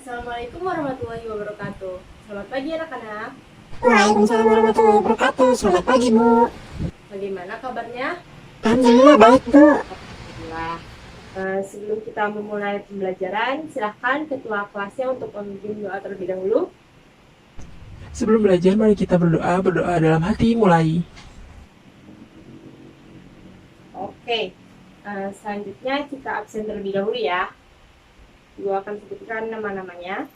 Assalamualaikum warahmatullahi wabarakatuh. Selamat pagi anak-anak. Waalaikumsalam warahmatullahi wabarakatuh. Selamat pagi, Bu. Bagaimana kabarnya? Alhamdulillah baik, Bu. Alhamdulillah. Sebelum kita memulai pembelajaran, silahkan ketua kelasnya untuk memimpin doa terlebih dahulu. Sebelum belajar, mari kita berdoa. Berdoa dalam hati, mulai. Oke. Selanjutnya kita absen terlebih dahulu ya. Ibu akan sebutkan nama-namanya.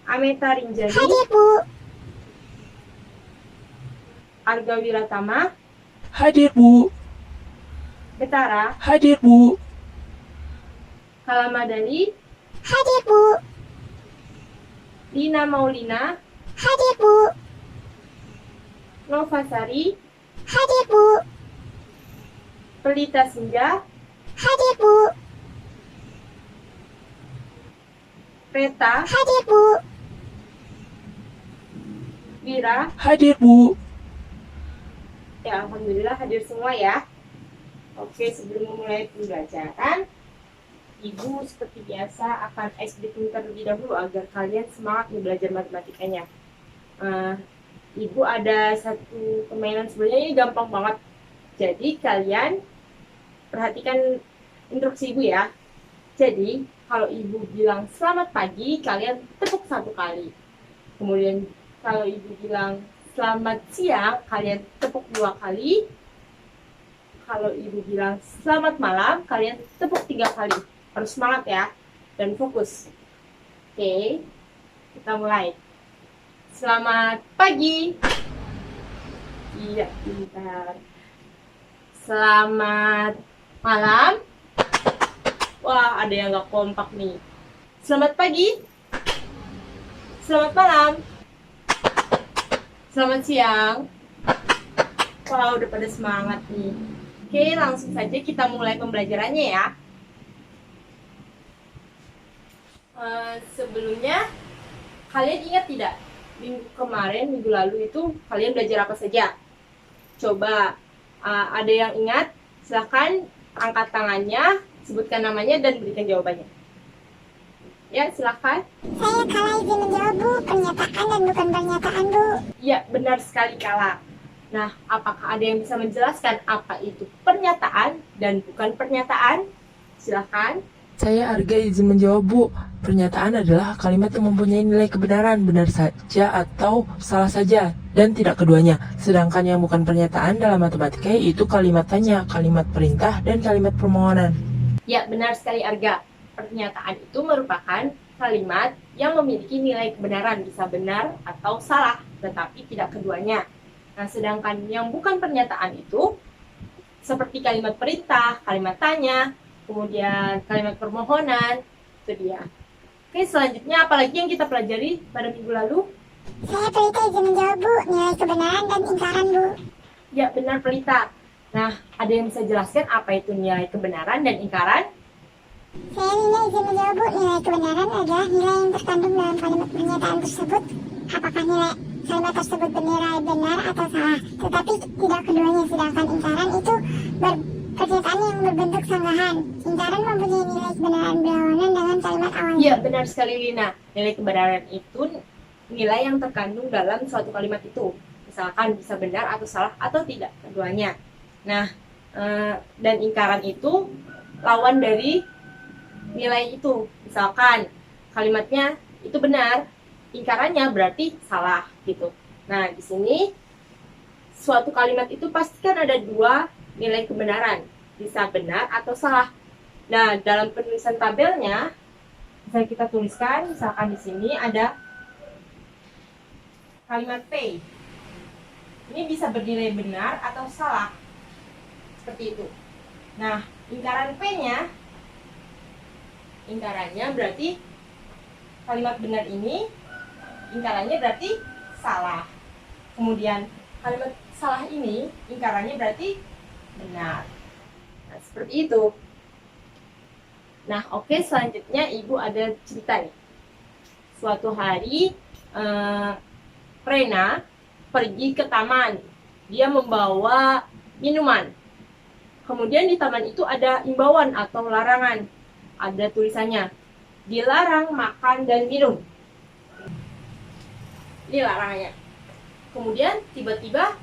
Ameta Rinjani, Hadir, Bu. Arga Wiratama, Hadir, Bu. Betara, Hadir, Bu. Kalamadani, Hadir, Bu. Lina Maulina, Hadir, Bu. Novasari, Hadir, Bu. Pelita Senja, Hadir, Bu. Reta, Hadir, Bu. Wira. Hadir, Bu. Ya, alhamdulillah hadir semua ya. Oke, sebelum memulai pembelajaran, Ibu seperti biasa akan iced breaking terlebih dahulu agar kalian semangat nih belajar matematikanya. Ibu ada satu permainan, sebenarnya ini gampang banget. Jadi kalian perhatikan instruksi Ibu ya. Jadi kalau Ibu bilang selamat pagi, kalian tepuk satu kali. Kemudian kalau Ibu bilang selamat siang, kalian tepuk 2 kali. Kalau Ibu bilang selamat malam, kalian tepuk 3 kali. Harus semangat ya, dan fokus. Oke, kita mulai. Selamat pagi. Iya, pintar. Selamat malam. Wah, ada yang gak kompak nih. Selamat pagi. Selamat malam. Selamat siang. Wah, udah pada semangat nih. Oke, langsung saja kita mulai pembelajarannya ya. Sebelumnya, kalian ingat tidak? Minggu lalu itu kalian belajar apa saja? Coba, ada yang ingat? Silahkan angkat tangannya, sebutkan namanya dan berikan jawabannya. Ya, silahkan. Saya kalah izin menjawab, Bu. Pernyataan dan bukan pernyataan, Bu. Ya, benar sekali Kala. Nah, apakah ada yang bisa menjelaskan apa itu pernyataan dan bukan pernyataan? Silahkan. Saya Arga izin menjawab, Bu. Pernyataan adalah kalimat yang mempunyai nilai kebenaran, benar saja atau salah saja, dan tidak keduanya. Sedangkan yang bukan pernyataan dalam matematika yaitu kalimat tanya, kalimat perintah, dan kalimat permohonan. Ya, benar sekali Arga. Pernyataan itu merupakan kalimat yang memiliki nilai kebenaran, bisa benar atau salah, tetapi tidak keduanya. Nah, sedangkan yang bukan pernyataan itu seperti kalimat perintah, kalimat tanya, kemudian kalimat permohonan, itu dia. Oke, selanjutnya apalagi yang kita pelajari pada minggu lalu? Saya Pelita izin menjawab, Bu. Nilai kebenaran dan ingkaran, Bu. Ya, benar Pelita. Nah, ada yang bisa jelaskan apa itu nilai kebenaran dan ingkaran? Saya Lina izin menjawab, Bu. Nilai kebenaran adalah nilai yang terkandung dalam kalimat pernyataan tersebut. Apakah nilai kalimat tersebut bernilai benar atau salah, tetapi tidak keduanya. Sedangkan ingkaran itu pernyataan yang berbentuk sanggahan. Ingkaran mempunyai nilai kebenaran berlawanan dengan kalimat awalnya. Iya, benar sekali Lina. Nilai kebenaran itu nilai yang terkandung dalam suatu kalimat itu. Misalkan bisa benar atau salah atau tidak, keduanya. Nah, dan ingkaran itu lawan dari nilai itu. Misalkan kalimatnya itu benar, ingkarannya berarti salah gitu. Nah, di sini suatu kalimat itu pastikan ada dua nilai kebenaran, bisa benar atau salah. Nah, dalam penulisan tabelnya bisa kita tuliskan, misalkan di sini ada kalimat P. Ini bisa bernilai benar atau salah. Seperti itu. Nah, ingkaran P-nya, ingkarannya berarti kalimat benar ini, ingkarannya berarti salah. Kemudian kalimat salah ini, ingkarannya berarti benar. Nah, seperti itu. Nah, oke, selanjutnya Ibu ada cerita nih. Suatu hari Rena pergi ke taman. Dia membawa minuman. Kemudian di taman itu ada imbauan atau larangan. Ada tulisannya, dilarang makan dan minum. Ini larangannya. Kemudian tiba-tiba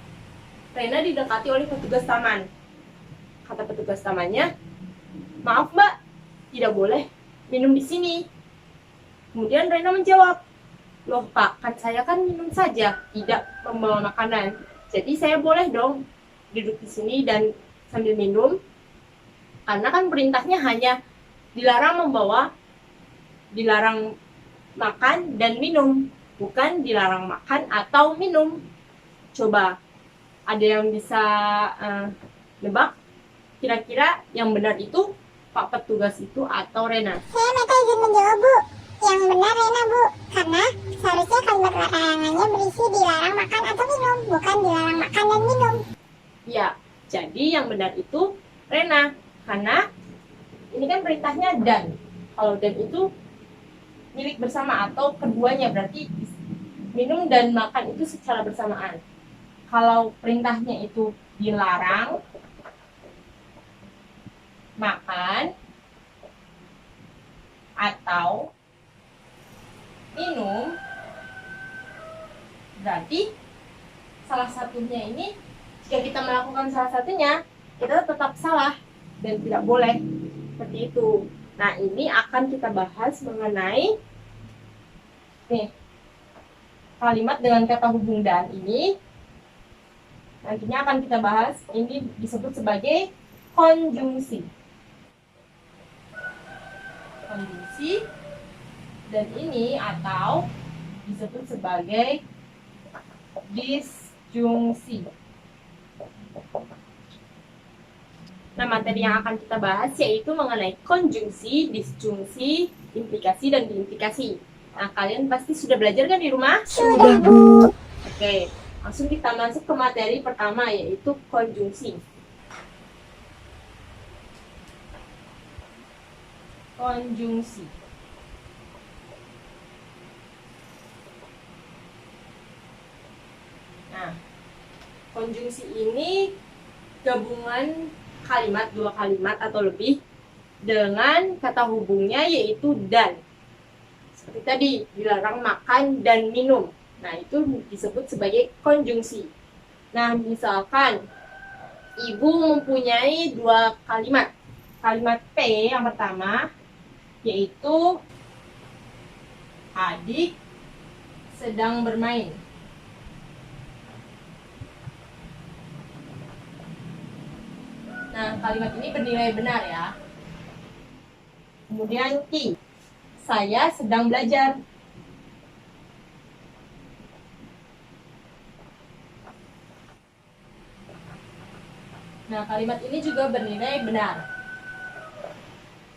Rena didekati oleh petugas taman. Kata petugas tamannya, "Maaf Mbak, tidak boleh minum di sini." Kemudian Rena menjawab, "Loh Pak, kan saya kan minum saja, tidak membawa makanan. Jadi saya boleh dong duduk di sini dan sambil minum. Karena kan perintahnya hanya dilarang makan dan minum, bukan dilarang makan atau minum." Coba, ada yang bisa nebak kira-kira yang benar itu Pak petugas itu atau Rena? Saya minta izin menjawab, Bu. Yang benar Rena, Bu. Karena seharusnya kalimat larangannya berisi dilarang makan atau minum, bukan dilarang makan dan minum. Ya, jadi yang benar itu Rena. Karena ini kan perintahnya dan. Kalau dan itu milik bersama atau keduanya, berarti minum dan makan itu secara bersamaan. Kalau perintahnya itu dilarang makan atau minum, berarti salah satunya ini, jika kita melakukan salah satunya, kita tetap salah dan tidak boleh seperti itu. Nah, ini akan kita bahas mengenai kalimat dengan kata hubung dan. Ini nantinya akan kita bahas. Ini disebut sebagai konjungsi. Konjungsi, dan ini atau disebut sebagai disjungsi. Nah, materi yang akan kita bahas yaitu mengenai konjungsi, disjungsi, implikasi, dan diimplikasi. Nah, kalian pasti sudah belajar kan di rumah? Sudah, Bu. Oke, langsung kita masuk ke materi pertama yaitu konjungsi. Konjungsi. Nah, konjungsi ini gabungan kalimat, dua kalimat atau lebih dengan kata hubungnya yaitu dan. Seperti tadi, dilarang makan dan minum. Nah, itu disebut sebagai konjungsi. Nah, misalkan ibu mempunyai dua kalimat. Kalimat P yang pertama yaitu adik sedang bermain. Nah, kalimat ini bernilai benar ya. Kemudian Q, saya sedang belajar. Nah, kalimat ini juga bernilai benar.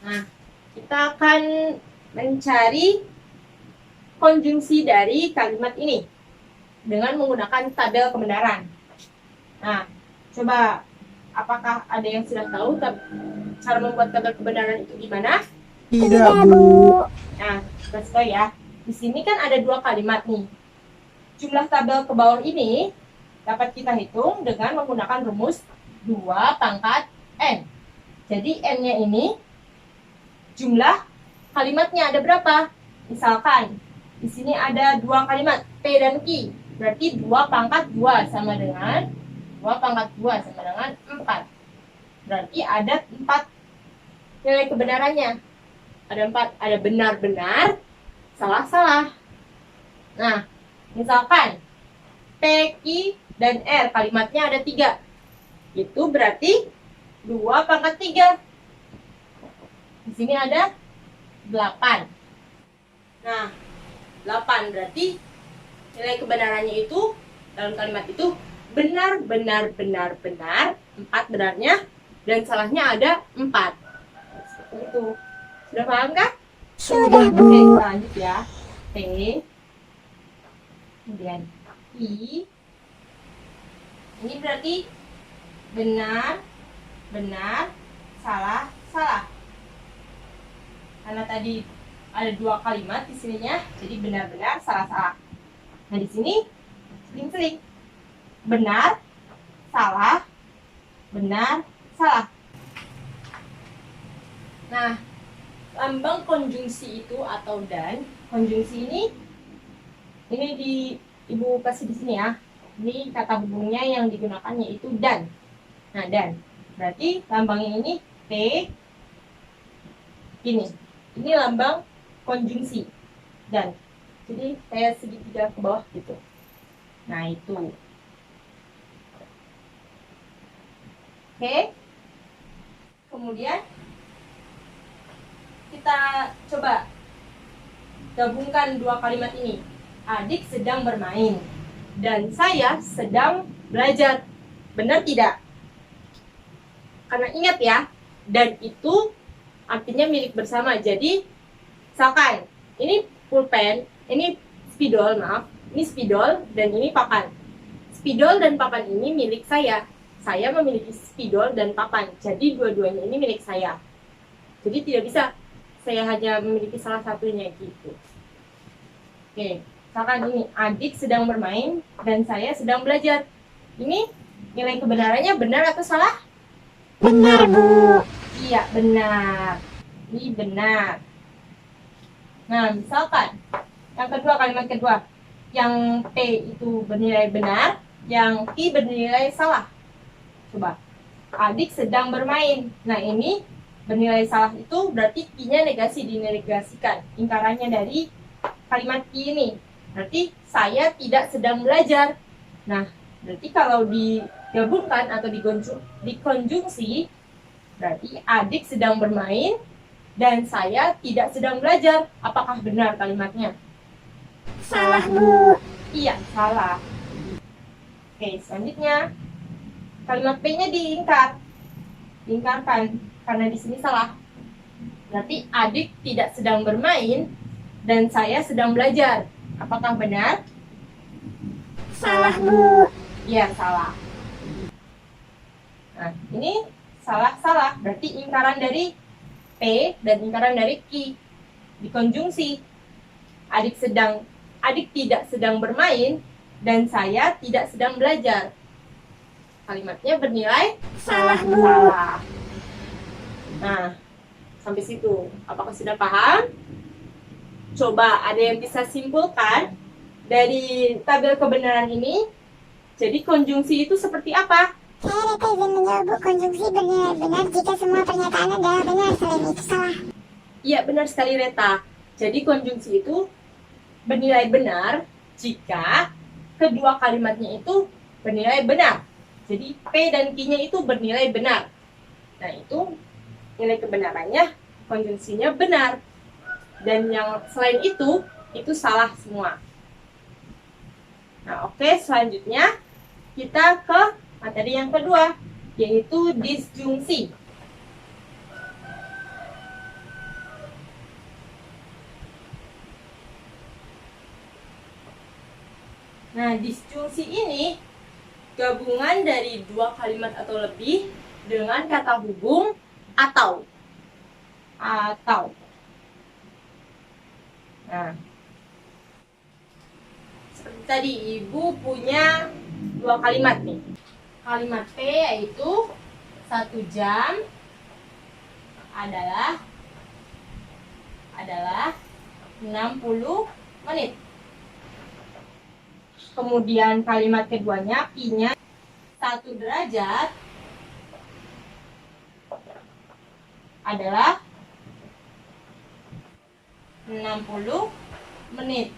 Nah, kita akan mencari konjungsi dari kalimat ini dengan menggunakan tabel kebenaran. Nah, coba, apakah ada yang sudah tahu cara membuat tabel kebenaran itu gimana? Tidak, Bu. Nah, let's go ya. Di sini kan ada dua kalimat nih. Jumlah tabel ke bawah ini dapat kita hitung dengan menggunakan rumus 2 pangkat N. Jadi N-nya ini jumlah kalimatnya ada berapa? Misalkan di sini ada dua kalimat P dan Q. Berarti 2 pangkat 2 sama dengan 2 pangkat 2 sama dengan 4. Berarti ada 4 nilai kebenarannya. Ada 4, ada benar-benar, salah-salah. Nah, misalkan P, Q, dan R kalimatnya ada 3. Itu berarti 2 pangkat 3. Di sini ada 8. Nah, 8 berarti nilai kebenarannya itu dalam kalimat itu benar, benar, benar, benar. 4 benarnya dan salahnya ada 4. Seperti itu. Sudah paham kah? Sudah, Oke, Bu. kita lanjut ya. T, kemudian I. Ini berarti benar, benar, salah, salah. Karena tadi ada dua kalimat di sininya, jadi benar-benar, salah-salah. Nah, di sini seling-seling. Benar, salah, benar, salah. Nah, lambang konjungsi itu atau dan, konjungsi ini di Ibu kasih di sini ya. Ini kata hubungnya yang digunakan yaitu dan. Nah, dan. Berarti lambangnya ini T. Ini lambang konjungsi dan. Jadi saya segitiga ke bawah gitu. Nah, itu. Oke. Kemudian kita coba gabungkan dua kalimat ini. Adik sedang bermain dan saya sedang belajar. Benar tidak? Karena ingat ya, dan itu artinya milik bersama. Jadi, misalkan ini pulpen, ini spidol, maaf. Ini spidol dan ini papan. Spidol dan papan ini milik saya. Saya memiliki spidol dan papan. Jadi, dua-duanya ini milik saya. Jadi, tidak bisa saya hanya memiliki salah satunya gitu. Oke. Misalkan ini, adik sedang bermain dan saya sedang belajar. Ini nilai kebenarannya benar atau salah? Benar, Bu. Iya, benar. Ini benar. Nah, misalkan yang kedua, kalimat kedua. Yang P itu bernilai benar, yang Q bernilai salah. Coba. Adik sedang bermain. Nah, ini bernilai salah itu berarti Q-nya negasi, dinegasikan. Ingkarannya dari kalimat Q ini. Berarti saya tidak sedang belajar. Nah, berarti kalau digabungkan atau dikonjungsi, berarti adik sedang bermain dan saya tidak sedang belajar. Apakah benar kalimatnya? Salah, Bu. Iya, salah. Oke, selanjutnya kalimat P-nya diingkarkan karena di sini salah. Berarti adik tidak sedang bermain dan saya sedang belajar. Apakah benar? Salah, Bu. Iya, salah. Nah, ini salah. Berarti ingkaran dari P dan ingkaran dari Q dikonjungsi. Adik tidak sedang bermain dan saya tidak sedang belajar. Kalimatnya bernilai Salah, Bu. salah. Nah, sampai situ. Apakah sudah paham? Coba ada yang bisa simpulkan dari tabel kebenaran ini. Jadi konjungsi itu seperti apa? Saya Reta izin menjawab, Bu. Konjungsi bernilai benar jika semua pernyataan adalah benar, selain itu salah. Iya, benar sekali Reta. Jadi konjungsi itu bernilai benar jika kedua kalimatnya itu bernilai benar. Jadi P dan Q-nya itu bernilai benar. Nah, itu nilai kebenarannya konjungsinya benar. Dan yang selain itu salah semua. Nah, oke, selanjutnya kita ke materi yang kedua, yaitu disjungsi. Nah, disjungsi ini gabungan dari dua kalimat atau lebih dengan kata hubung atau. Nah, seperti tadi Ibu punya dua kalimat nih. Kalimat P yaitu 1 jam adalah 60 menit. Kemudian kalimat keduanya Q-nya 1 derajat adalah 60 menit.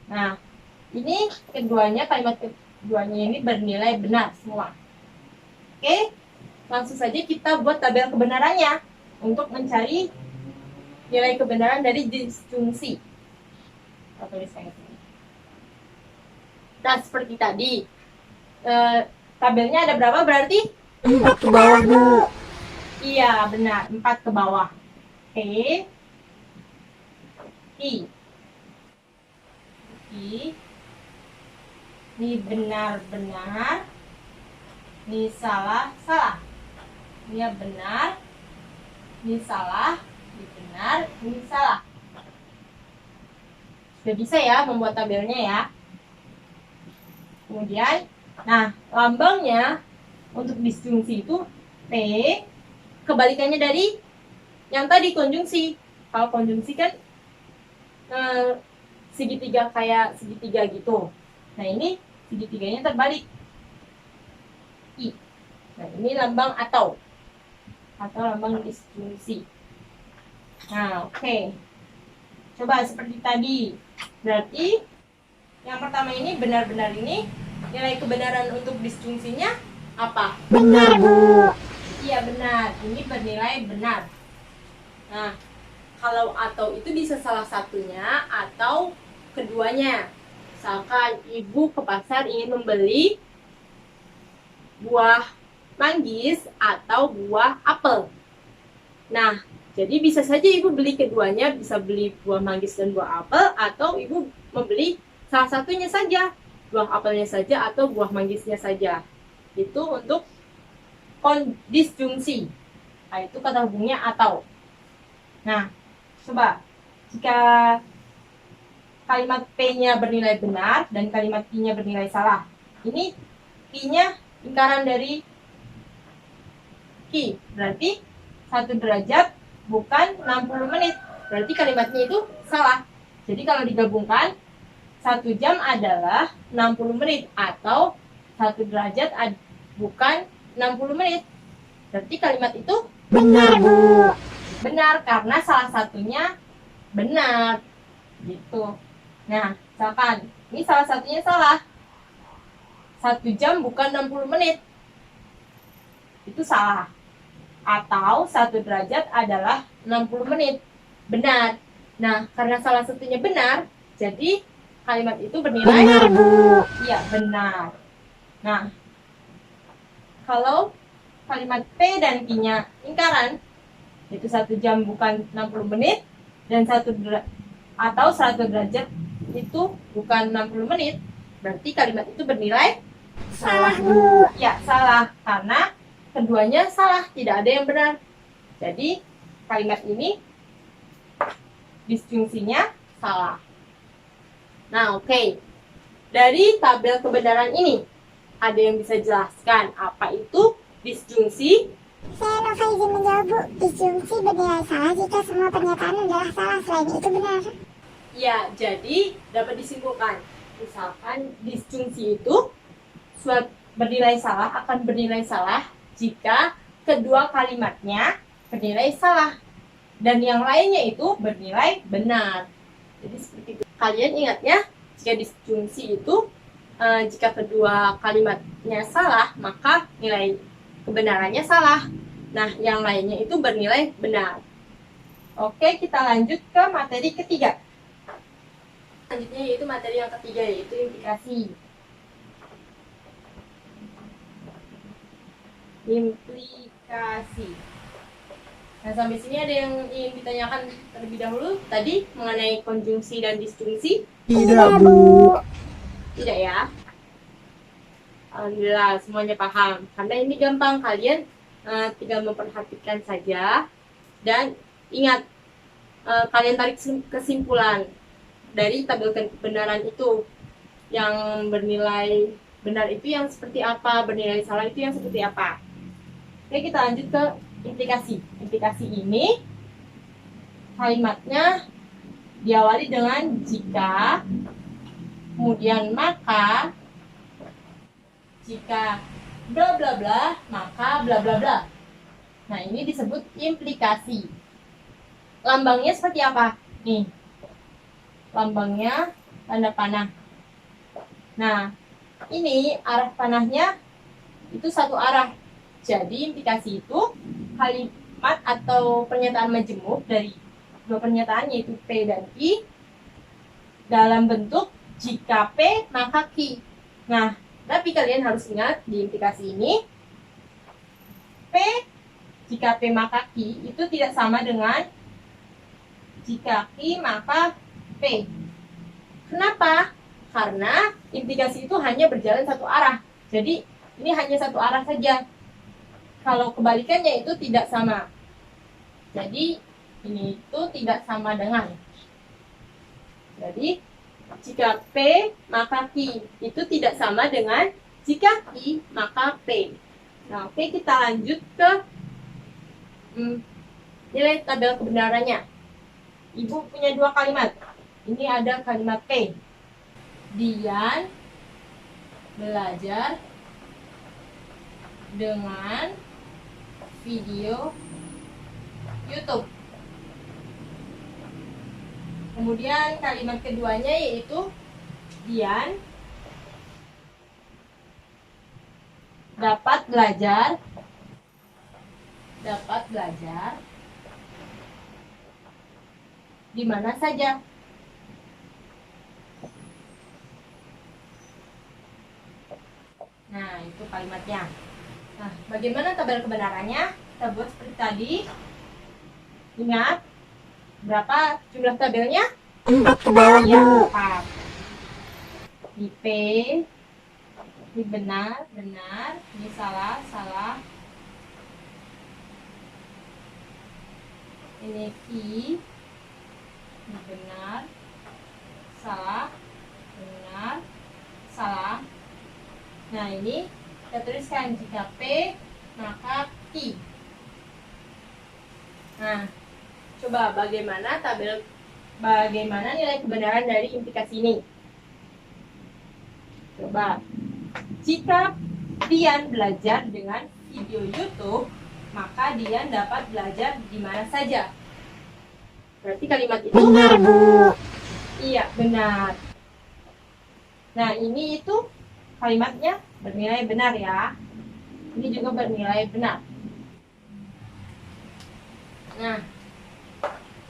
Nah, ini kalimat keduanya ini bernilai benar semua. Oke, langsung saja kita buat tabel kebenarannya untuk mencari nilai kebenaran dari disjungsi. Kita tuliskan di sini. Nah, seperti tadi, tabelnya ada berapa berarti? 4 ke bawah, Bu. Iya, benar. 4 ke bawah. Oke. I. Ini benar-benar. Ini salah. Ini benar. Ini salah. Ini benar. Ini salah. Sudah bisa ya membuat tabelnya ya. Kemudian, nah, lambangnya untuk disjungsi itu P, kebalikannya dari Yang tadi konjungsi. Kalau konjungsi kan segitiga kayak segitiga gitu. Nah ini segitiganya terbalik. I. Nah ini lambang atau lambang disjungsi. Nah oke. Coba seperti tadi. Berarti yang pertama ini benar-benar ini nilai kebenaran untuk disjungsinya apa? Benar, Bu. Iya benar. Ini bernilai benar. Nah, kalau atau itu bisa salah satunya atau keduanya. Misalkan ibu ke pasar ingin membeli buah manggis atau buah apel. Nah, jadi bisa saja ibu beli keduanya, bisa beli buah manggis dan buah apel, atau ibu membeli salah satunya saja, buah apelnya saja atau buah manggisnya saja. Itu untuk disjungsi. Nah, itu kata hubungnya atau. Nah, coba jika kalimat P-nya bernilai benar dan kalimat Q-nya bernilai salah. Ini Q-nya lingkaran dari Q. Berarti 1 derajat bukan 60 menit. Berarti kalimatnya itu salah. Jadi kalau digabungkan 1 jam adalah 60 menit atau 1 derajat bukan 60 menit. Berarti kalimat itu Benar, Bu. benar karena salah satunya benar gitu. Nah, misalkan ini salah satunya salah. 1 jam bukan 60 menit. Itu salah. Atau 1 derajat adalah 60 menit. Benar. Nah, karena salah satunya benar, jadi kalimat itu bernilai Benar, Bu. iya, benar. Nah, kalau kalimat P dan Q-nya lingkaran, itu 1 jam bukan 60 menit dan 1 derajat itu bukan 60 menit, berarti kalimat itu bernilai Salah, Bu. ya, salah karena keduanya salah, tidak ada yang benar. Jadi kalimat ini disjungsinya salah. Nah, oke. Dari tabel kebenaran ini, ada yang bisa jelaskan apa itu disjungsi? Saya Nova izin menjawab, Bu. Disjungsi bernilai salah jika semua pernyataan adalah salah, selain itu benar. Ya, jadi dapat disimpulkan. Misalkan disjungsi itu bernilai salah akan bernilai salah jika kedua kalimatnya bernilai salah dan yang lainnya itu bernilai benar. Jadi seperti itu. Kalian ingat ya, jika disjungsi itu jika kedua kalimatnya salah, maka nilai kebenarannya salah. Nah, yang lainnya itu bernilai benar. Oke, kita lanjut ke materi ketiga. Selanjutnya yaitu materi yang ketiga, yaitu implikasi. Implikasi. Nah, sampai sini ada yang ingin ditanyakan terlebih dahulu tadi mengenai konjungsi dan disjungsi? Tidak, Bu. Tidak ya? Alhamdulillah semuanya paham. Karena ini gampang, kalian tinggal memperhatikan saja dan ingat, kalian tarik kesimpulan dari tabel kebenaran itu. Yang bernilai benar itu yang seperti apa, bernilai salah itu yang seperti apa. Oke, kita lanjut ke implikasi. Implikasi ini kalimatnya diawali dengan jika, kemudian maka, jika bla bla bla, maka bla bla bla. Nah, ini disebut implikasi. Lambangnya seperti apa? Nih. Lambangnya tanda panah. Nah, ini arah panahnya itu satu arah. Jadi implikasi itu kalimat atau pernyataan majemuk dari dua pernyataan yaitu P dan Q dalam bentuk jika P maka Q. Nah, tapi kalian harus ingat di implikasi ini P jika P maka Q itu tidak sama dengan jika Q maka P. Kenapa? Karena implikasi itu hanya berjalan satu arah. Jadi ini hanya satu arah saja. Kalau kebalikannya itu tidak sama. Jadi ini itu tidak sama dengan. Jadi jika P maka Q itu tidak sama dengan jika Q maka P. Nah, oke, kita lanjut ke Nilai tabel kebenarannya. Ibu punya dua kalimat. Ini ada kalimat P. Dian belajar dengan video YouTube. Kemudian kalimat keduanya yaitu Dian dapat belajar di mana saja. Nah, itu kalimatnya. Nah, bagaimana tabel kebenarannya? Kita buat seperti tadi. Ingat, berapa jumlah tabelnya? 4 ke bawah, Ya, Bu. 4. Di P, ini benar, ini salah. Ini Q, ini benar, salah. Nah, ini kita tuliskan jika P maka Q. Nah, coba bagaimana nilai kebenaran dari implikasi ini? Coba, jika Dian belajar dengan video YouTube, maka Dian dapat belajar di mana saja. Berarti kalimat itu Benar, Bu. iya, benar. Nah, ini itu kalimatnya bernilai benar ya. Ini juga bernilai benar. Nah,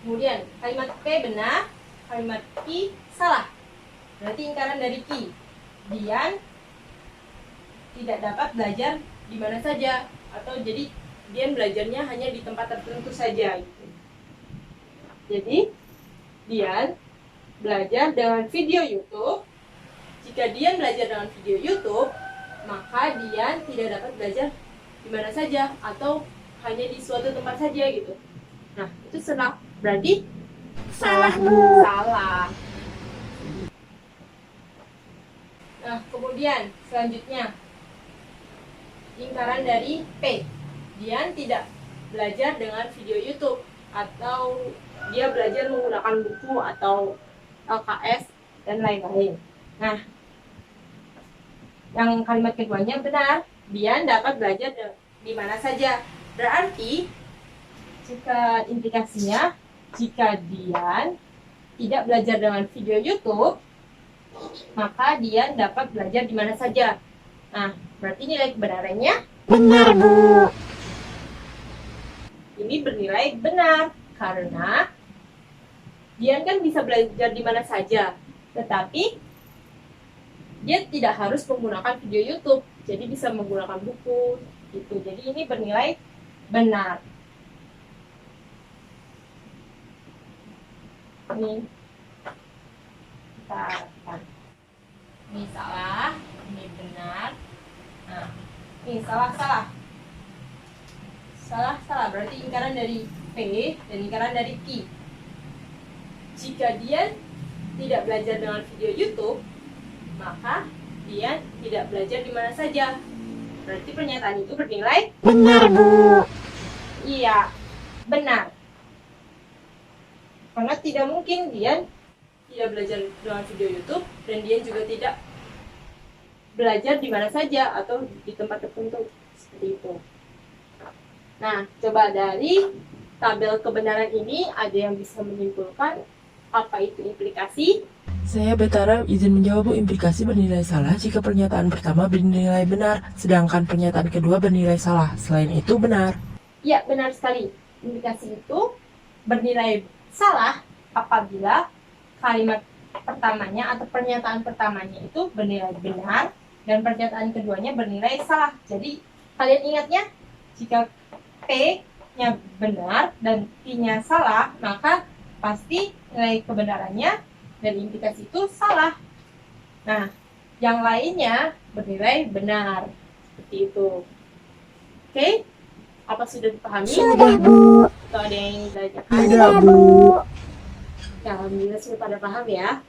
kemudian kalimat P benar, kalimat Q salah. Berarti lingkaran dari Q. Dian tidak dapat belajar di mana saja, atau jadi Dian belajarnya hanya di tempat tertentu saja gitu. Jadi Dian belajar dengan video YouTube. Jika Dian belajar dengan video YouTube, maka Dian tidak dapat belajar di mana saja atau hanya di suatu tempat saja gitu. Nah, itu salah. Berarti Salah, Bu. salah. Nah, kemudian selanjutnya lingkaran dari P. Dian tidak belajar dengan video YouTube, atau dia belajar menggunakan buku atau LKS dan lain-lain. Nah, yang kalimat keduanya benar. Dian dapat belajar di mana saja. Berarti jika implikasinya, jika Dian tidak belajar dengan video YouTube, maka Dian dapat belajar di mana saja. Nah, berarti nilai kebenarannya Benar, Bu. ini bernilai benar karena Dian kan bisa belajar di mana saja, tetapi dia tidak harus menggunakan video YouTube, jadi bisa menggunakan buku gitu. Jadi ini bernilai benar. Ini kita lihat. Ini salah, ini benar. Nah, ini salah. Berarti lingkaran dari P dan lingkaran dari Q. Jika Dian tidak belajar dengan video YouTube, maka Dian tidak belajar di mana saja. Berarti pernyataan itu bernilai Benar, Bu. iya, benar. Karena tidak mungkin Dian tidak belajar dengan video YouTube dan Dian juga tidak belajar di mana saja atau di tempat tertentu seperti itu. Nah, coba dari tabel kebenaran ini ada yang bisa menyimpulkan apa itu implikasi? Saya berharap izin menjawab, Bu. Implikasi bernilai salah jika pernyataan pertama bernilai benar, sedangkan pernyataan kedua bernilai salah. Selain itu benar. Ya, benar sekali. Implikasi itu bernilai salah apabila kalimat pertamanya atau pernyataan pertamanya itu bernilai benar dan pernyataan keduanya bernilai salah. Jadi, kalian ingatnya, jika P-nya benar dan Q-nya salah, maka pasti nilai kebenarannya dan implikasi itu salah. Nah, yang lainnya bernilai benar. Seperti itu. Oke? Apa sudah dipahami? Sudah, Bu. Atau ada yang ditanyakan? Sudah, Bu. Ya, alhamdulillah sudah pada paham ya.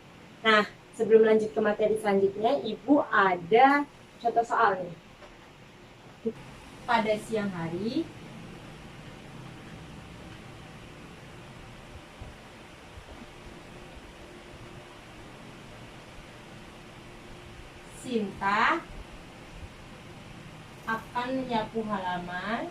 Nah, sebelum lanjut ke materi selanjutnya, Ibu ada contoh soal nih. Pada siang hari, Sinta akan menyapu halaman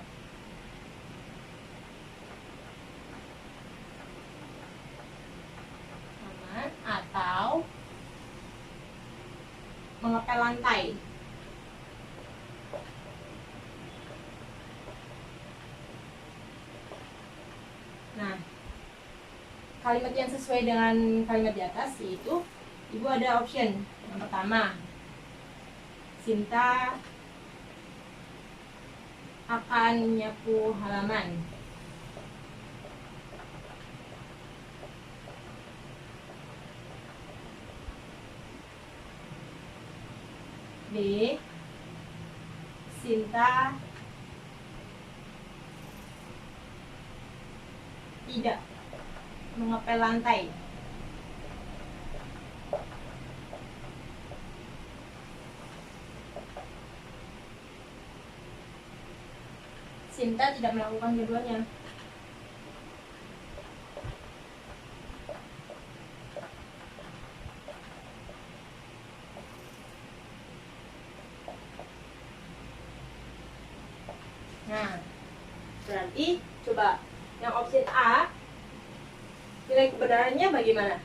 atau mengepel lantai. Nah, kalimat yang sesuai dengan kalimat di atas yaitu Ibu ada option. Yang pertama, Sinta akan menyapu halaman. B. Sinta tidak mengepel lantai. Sinta tidak melakukan keduanya. Nah, berarti coba yang opsi A, nilai kebenarannya bagaimana?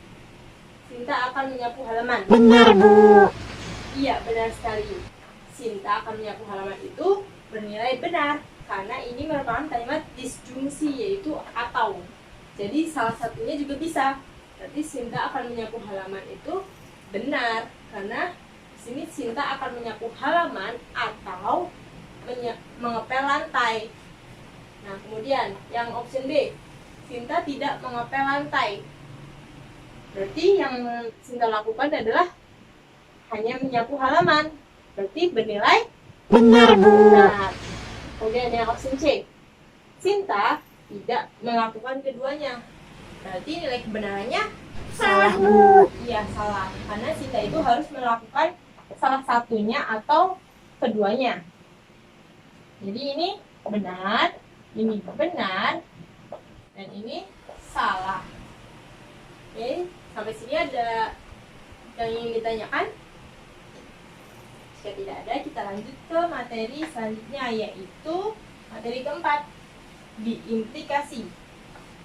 Sinta akan menyapu halaman. Benar, Bu. Iya, benar sekali. Sinta akan menyapu halaman itu bernilai benar karena ini merupakan kalimat disjungsi, yaitu atau. Jadi salah satunya juga bisa. Berarti Sinta akan menyapu halaman itu benar karena di sini Sinta akan menyapu halaman atau mengepel lantai. Nah, kemudian yang option B, Sinta tidak mengepel lantai. Berarti yang Sinta lakukan adalah hanya menyapu halaman. Berarti bernilai Benar, Bu. benar. Kemudian yang option C, Sinta tidak melakukan keduanya. Berarti nilai kebenarannya Salah, Bu. iya, salah. Karena Sinta itu harus melakukan salah satunya atau keduanya. Jadi ini benar, ini benar, dan ini salah. Oke, sampai sini ada yang ingin ditanyakan? Jika tidak ada, kita lanjut ke materi selanjutnya, yaitu materi keempat, diimplikasi.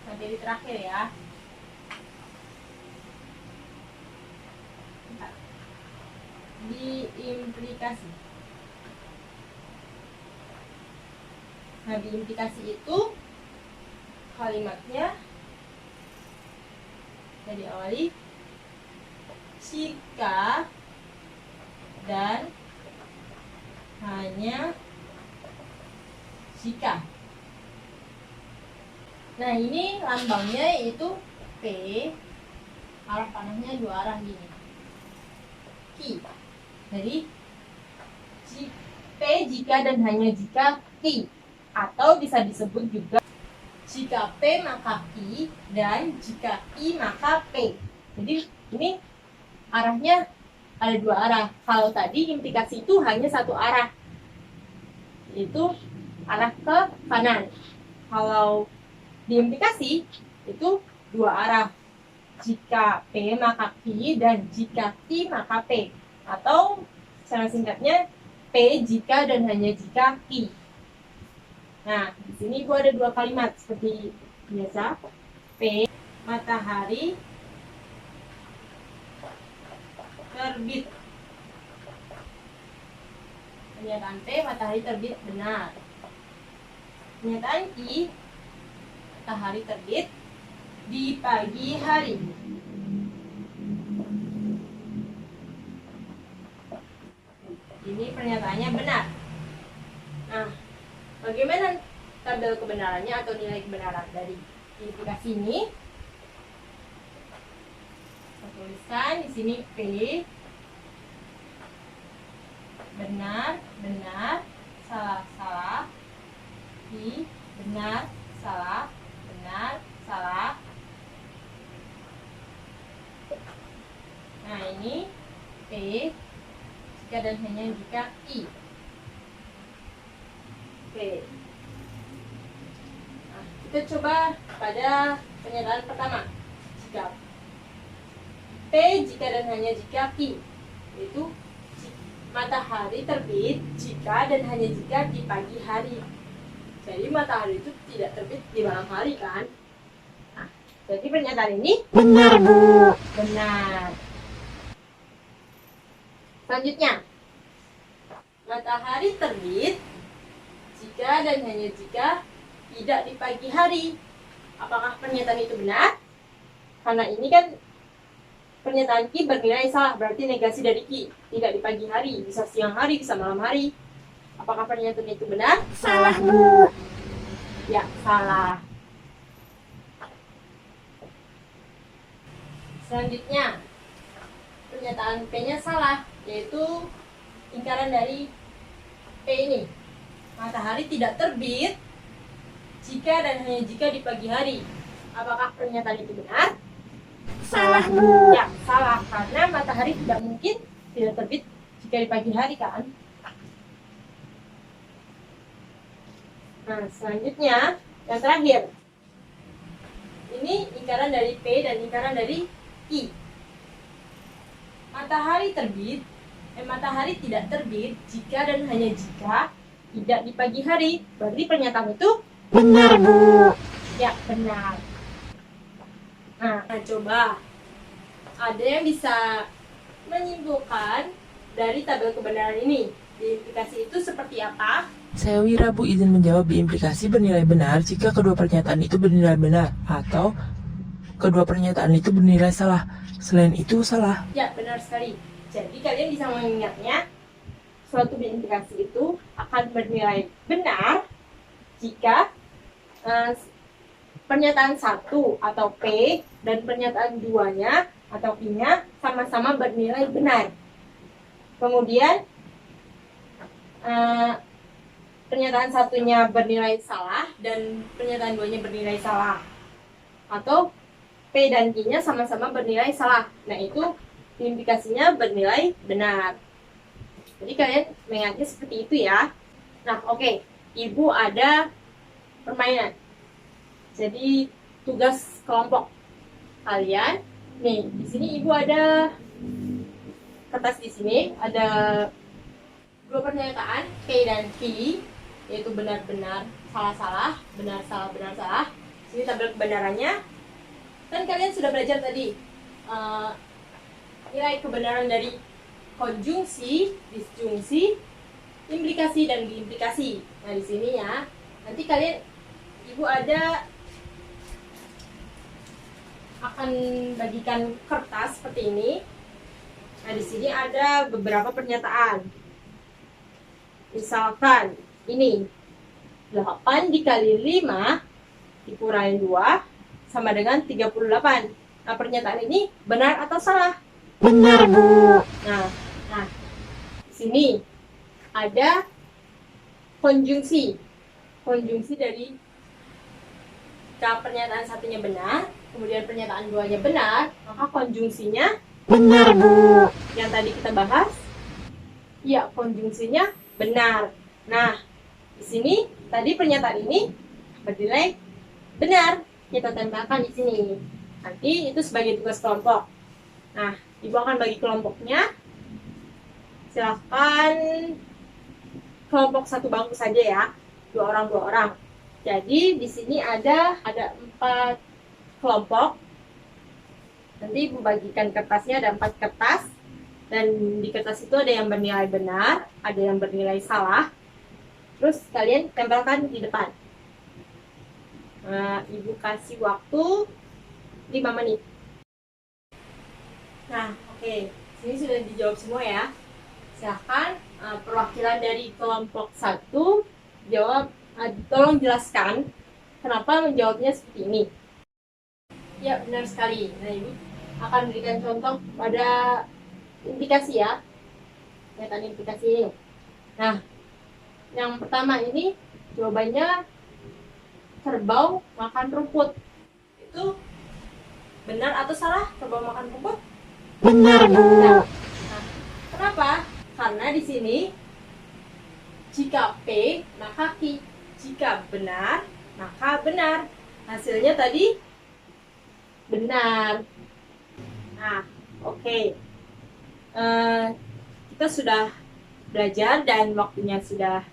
Materi terakhir ya. Diimplikasi. Nah, diimplikasi itu kalimatnya dari awali jika dan hanya jika. Nah, ini lambangnya yaitu P, arah panahnya dua arah gini. Ki. Jadi P jika dan hanya jika Ki. Atau bisa disebut juga jika P maka Q dan jika I maka P. Jadi ini arahnya ada dua arah. Kalau tadi implikasi itu hanya satu arah, yaitu arah ke kanan. Kalau diimplikasi itu dua arah. Jika P maka Q dan jika Q maka P. Atau secara singkatnya P jika dan hanya jika Q. Nah, di sini gua ada dua kalimat seperti biasa. P, matahari terbit. Pernyataan P, matahari terbit benar. Pernyataan I, matahari terbit di pagi hari. Ini pernyataannya benar. Nah, bagaimana tabel kebenarannya atau nilai kebenaran dari implikasi ini? Saya tuliskan di sini P, benar, benar, salah, salah, I, benar, salah, benar, salah. Nah, ini P, jika dan hanya jika I. Oke. Nah, kita coba pada pernyataan pertama. Jika P jika dan hanya jika Q, yaitu matahari terbit jika dan hanya jika di pagi hari. Jadi matahari itu tidak terbit di malam hari kan? Nah, jadi pernyataan ini Benar, Bu. benar. Selanjutnya, matahari terbit jika dan hanya jika tidak di pagi hari. Apakah pernyataan itu benar? Karena ini kan pernyataan Ki bernilai salah, berarti negasi dari Ki. Tidak di pagi hari, bisa siang hari, bisa malam hari. Apakah pernyataan itu benar? Salah, Bu. Ya, salah. Selanjutnya, pernyataan P-nya salah, yaitu lingkaran dari P ini. Matahari tidak terbit jika dan hanya jika di pagi hari. Apakah pernyataan itu benar? Salah, Bu. Ya, salah. Karena matahari tidak mungkin tidak terbit jika di pagi hari kan. Nah, selanjutnya, yang terakhir. Ini lingkaran dari P dan lingkaran dari I. Matahari tidak terbit jika dan hanya jika tidak di pagi hari. Berarti pernyataan itu Benar, Bu. ya, benar. Nah, coba ada yang bisa menyimpulkan dari tabel kebenaran ini. Diimplikasi itu seperti apa? Saya Wira, Bu, izin menjawab. Diimplikasi bernilai benar jika kedua pernyataan itu bernilai benar atau kedua pernyataan itu bernilai salah. Selain itu salah. Ya, benar sekali. Jadi kalian bisa mengingatnya, suatu diimplikasi itu akan bernilai benar jika pernyataan 1 atau P dan pernyataan 2-nya atau I-nya sama-sama bernilai benar. Kemudian pernyataan 1-nya bernilai salah dan pernyataan 2-nya bernilai salah. Atau P dan I-nya sama-sama bernilai salah. Nah, itu implikasinya bernilai benar. Jadi kalian mengingatnya seperti itu ya. Nah, oke. Ibu ada permainan. Jadi tugas kelompok kalian. Nih, di sini Ibu ada kertas di sini, ada dua pernyataan P dan Q, yaitu benar-benar, salah-salah, benar-salah, benar-salah. Sini tabel kebenarannya. Kan kalian sudah belajar tadi nilai kebenaran dari konjungsi, disjungsi, implikasi dan diimplikasi. Nah, di sini ya. Nanti kalian Ibu akan bagikan kertas seperti ini. Nah, di sini ada beberapa pernyataan. Misalkan ini 8 dikali 5 dikurangi 2 sama dengan 38. Nah, pernyataan ini benar atau salah? Benar, Bu. Nah, di sini ada konjungsi. Konjungsi dari jika pernyataan satunya benar, kemudian pernyataan duanya benar, maka konjungsinya Benar, Bu. yang tadi kita bahas, ya konjungsinya benar. Nah, di sini tadi pernyataan ini bernilai benar. Kita tempelkan di sini. Nanti itu sebagai tugas kelompok. Nah, Ibu akan bagi kelompoknya. Silahkan kelompok satu bangku saja ya, 2 orang. Jadi di sini ada 4 kelompok. Nanti Ibu bagikan kertasnya, ada 4 kertas. Dan di kertas itu ada yang bernilai benar, ada yang bernilai salah. Terus kalian tempelkan di depan. Nah, Ibu kasih waktu 5 menit. Nah, oke. Sini sudah dijawab semua ya. Silahkan perwakilan dari kelompok 1 jawab. Tolong jelaskan kenapa menjawabnya seperti ini. Ya, benar sekali. Nah, Ibu akan berikan contoh pada implikasi ya. Pernyataan implikasi ini. Nah, yang pertama ini jawabannya kerbau makan rumput. Itu benar atau salah? Kerbau makan rumput? Benar, Bu. Nah, kenapa? Karena di sini jika P maka Q, jika benar maka benar. Hasilnya tadi benar. Nah, oke. Kita sudah belajar dan waktunya sudah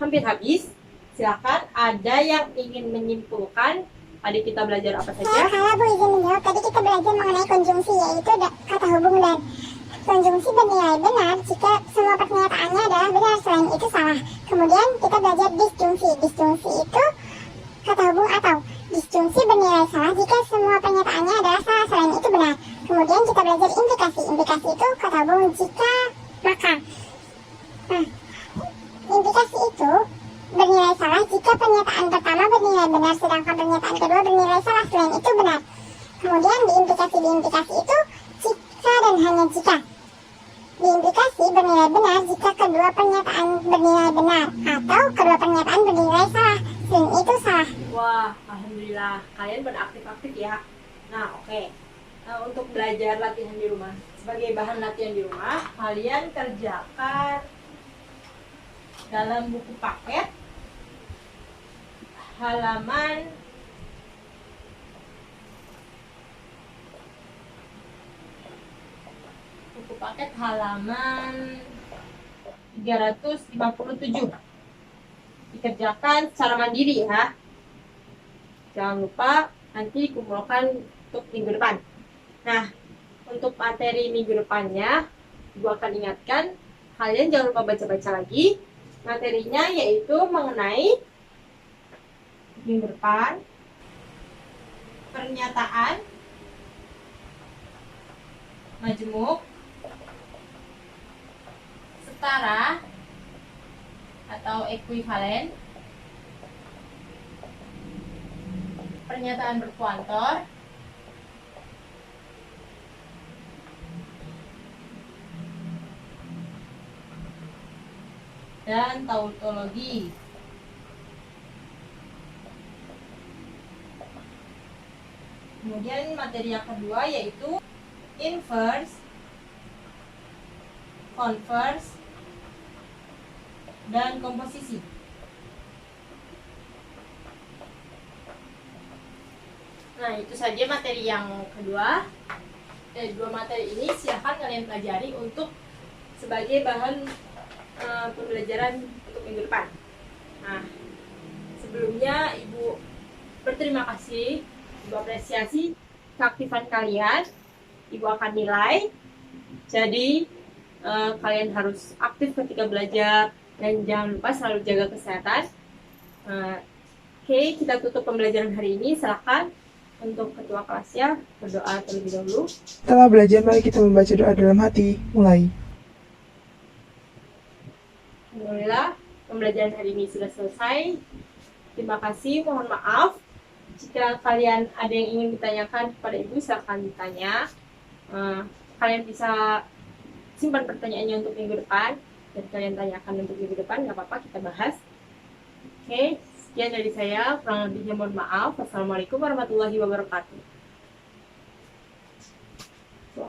hampir habis. Silakan, ada yang ingin menyimpulkan tadi kita belajar apa saja? Kalau Bu izin menjawab, tadi kita belajar mengenai konjungsi, yaitu kata hubung dan konjungsi bernilai benar jika semua pernyataannya adalah benar, selain itu salah. Kemudian kita belajar disjungsi. Disjungsi itu kata hubung atau disjungsi bernilai salah jika semua pernyataannya adalah salah, selain itu benar. Kemudian kita belajar implikasi. Implikasi itu kata hubung jika maka. Nah, implikasi itu bernilai salah jika pernyataan pertama bernilai benar sedangkan pernyataan kedua bernilai salah, selain itu benar. Kemudian di implikasi itu jika dan hanya jika. Di implikasi bernilai benar jika kedua pernyataan bernilai benar atau kedua pernyataan bernilai salah, selain itu salah. Wah, alhamdulillah kalian beraktif-aktif ya. Nah, oke. Nah, untuk belajar latihan di rumah, sebagai bahan latihan di rumah, kalian kerjakan dalam buku paket halaman halaman 357. Dikerjakan secara mandiri ya. Jangan lupa nanti kumpulkan untuk minggu depan. Nah, untuk materi minggu depannya, Ibu akan ingatkan kalian jangan lupa baca-baca lagi. Materinya yaitu mengenai minggu depan pernyataan majemuk, setara atau ekuivalen, pernyataan berkuantor, dan tautologi. Kemudian materi yang kedua yaitu inverse, converse, dan komposisi. Nah, itu saja materi yang kedua. Dari dua materi ini silahkan kalian pelajari untuk sebagai bahan pembelajaran untuk minggu depan. Nah, sebelumnya Ibu berterima kasih, Ibu apresiasi keaktifan kalian. Ibu akan nilai. Jadi kalian harus aktif ketika belajar dan jangan lupa selalu jaga kesehatan. Oke, kita tutup pembelajaran hari ini. Silakan untuk ketua kelasnya berdoa terlebih dahulu. Setelah belajar, mari kita membaca doa dalam hati. Mulai. Alhamdulillah, pembelajaran hari ini sudah selesai. Terima kasih, mohon maaf. Jika kalian ada yang ingin ditanyakan kepada Ibu, silakan ditanya. Kalian bisa simpan pertanyaannya untuk minggu depan. Dan kalian tanyakan untuk minggu depan, nggak apa-apa, kita bahas. Oke, sekian dari saya. Kurang lebihnya mohon maaf. Wassalamualaikum warahmatullahi wabarakatuh.